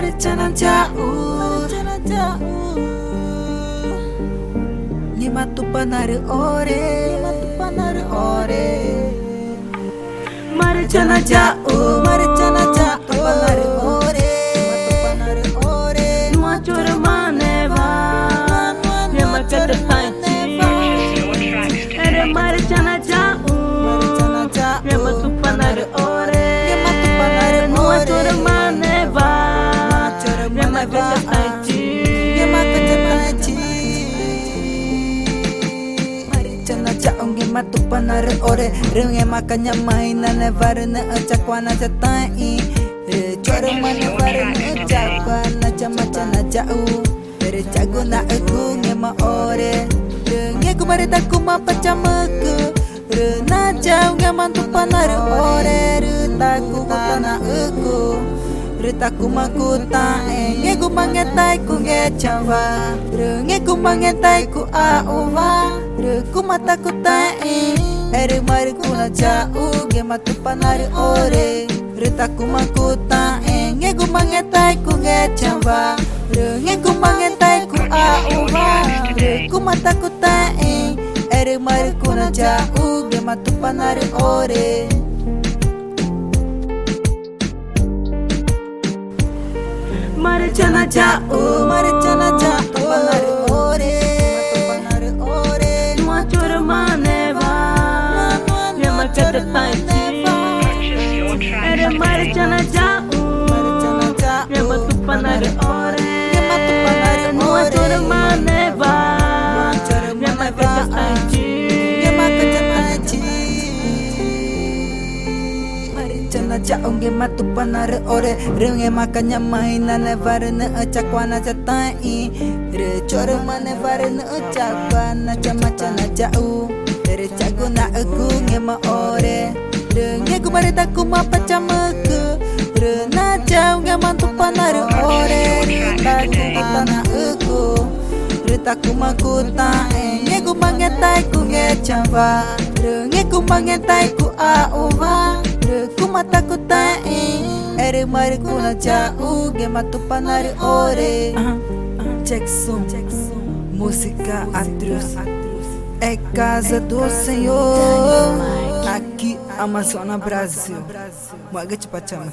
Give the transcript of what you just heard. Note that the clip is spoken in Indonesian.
Maricana jauh Nyimatu panare ore Maricana jauh panare ore Nua chora maneva Yama kata panci Ere maricana jauh Yama tu panare ore Nua chora maneva Yama kata panci Maricana jauh Nyimatu panare ore Renge makanya mainan varna acakwana jatai Chora mana varna acakwana macana jauh Dari jago na aku ngema ore Renge ku marita ku mapacamaku Rena jauh ngemantu panare ore Retaku kutana aku Retaku makuta Nge ku mangetai ku ngecava Renge ku mangetai ku auva Reku mataku tae Ere mari kuna jauh Ngematu panare ore Retaku makuta Nge ku mangetai ku ngecava Renge ku mangetai ku auva Reku mataku tae Ere mari kuna jauh Ngematu panare ore Maricana jauh panare ore Nua chora maneva Yama kata panci Ere maricana jauh Yama tu panare ore Nua chora maneva Yama kata panci Maricana jauh ngematu panare ore Renge makanya mainan varna acakwana jatai Re chora mane varna acakwana macana jauh Re jago na aku ngema ore Renge ku marita ku mapacamaku Rena jauh ngemantu panare ore Retaku kutana aku Retaku makuta Nge ku mangetai ku ngecava Renge ku mangetai ku auva Reku mataku tae Ere mari kuna jauh Ngematu panare ore Jackson Música Atroz É casa do Senhor Aqui Amazônia Brasil Moga de Pachama